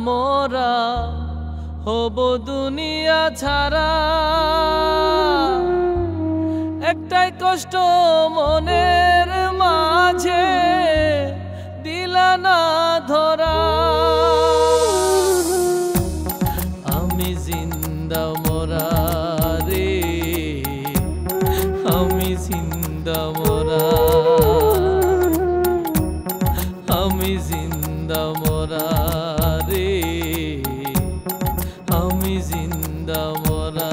মোরা হব দুনিয়া ছাড়া। একটাই কষ্ট মনের মাঝে দিলা না ধরা। আমি জিন্দা মোরা রে, আমি জিন্দা মোরা, আমি জিন্দা মোরা রে, আমি জিন্দা মোরা।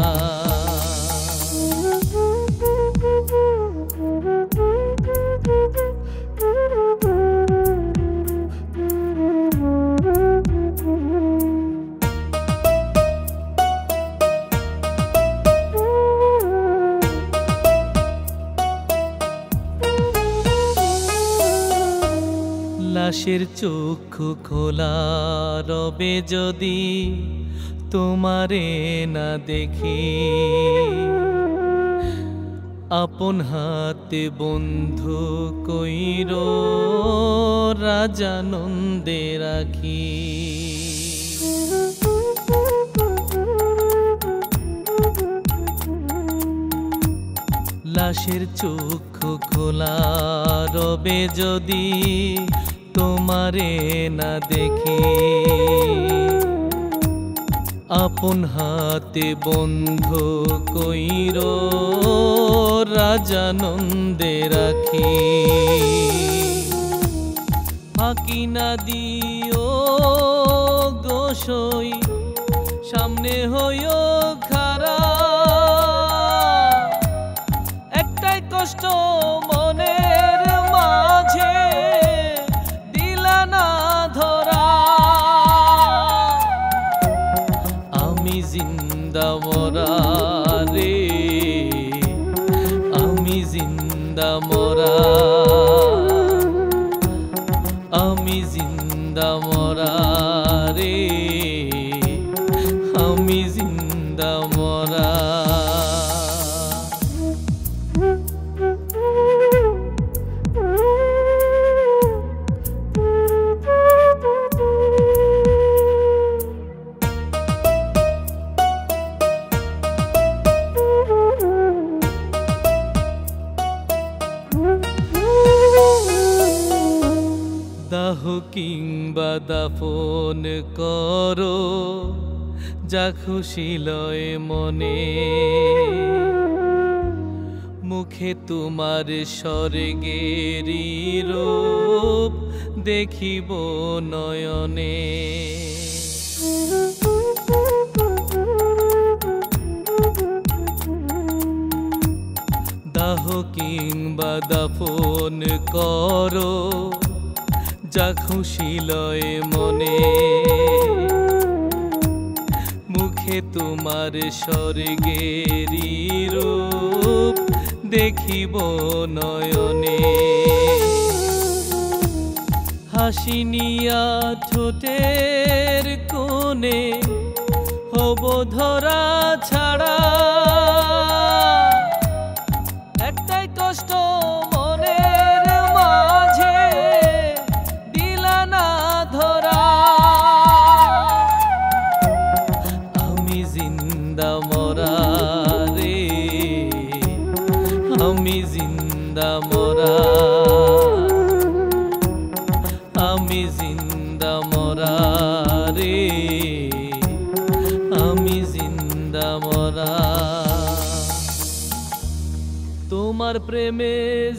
লাশের চক্ষু খোলা রবে যদি তোমারে না দেখি, আপন হাতে বন্ধু কইরো রাজানন্দে রাখি। লাশের চক্ষু খোলা রবে যদি তোমারে না দেখি, আপন হাতে বন্ধু কইরো রাজানন্দে রাখি। ফাঁকি না দিও গোসই, সামনে হইও খাড়া। একটাই কষ্ট মনের মাঝে দিলা না ধরা। আমি জিন্দা মোরা রে, আমি জিন্দা মোরা, আমি জিন্দা মোরা রে, আমি জিন্দা মোরা। দাহ কিংবা দাফন করো যা খুশি লয় মনে, মুখে তোমার স্বর্গেরই রূপ দেখিব নয়নে। দাহ কিংবা দাফন করো যা খুশি লয় মনে, মুখে তোমার স্বর্গেরই রূপ দেখিব নয়নে। হাসি নিয়া ঠোঁটের কোণে হব ধরা ছাড়া। একটাই কষ্ট মনের মাঝে দিলা না ধরা। আমি জিন্দা মোরা রে, আমি জিন্দা মোরা, আমি জিন্দা মোরা রে, আমি জিন্দা মোরা। তোমার প্রেমে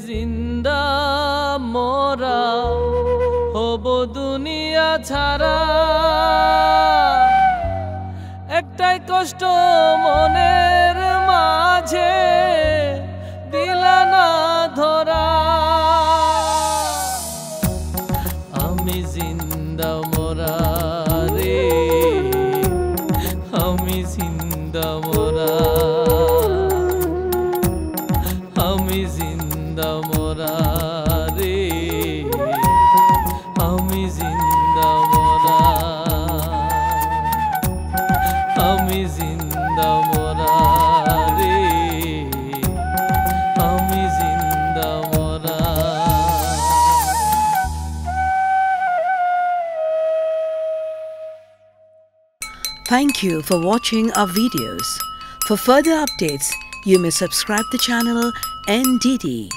জিন্দা মোরা হব দুনিয়া ছাড়া। একটাই কষ্ট মনের মাঝে দিলা না ধরা। আমি জিন্দা মোরা রে, আমি জিন্দা মোরা, আমি জিন্দা মোরা রে, আমি জিন্দা মোরা, আমি জিন্দা মোরা রে, আমি জিন্দা মোরা। Thank you for watching our videos. For further updates, you may subscribe the channel NDD.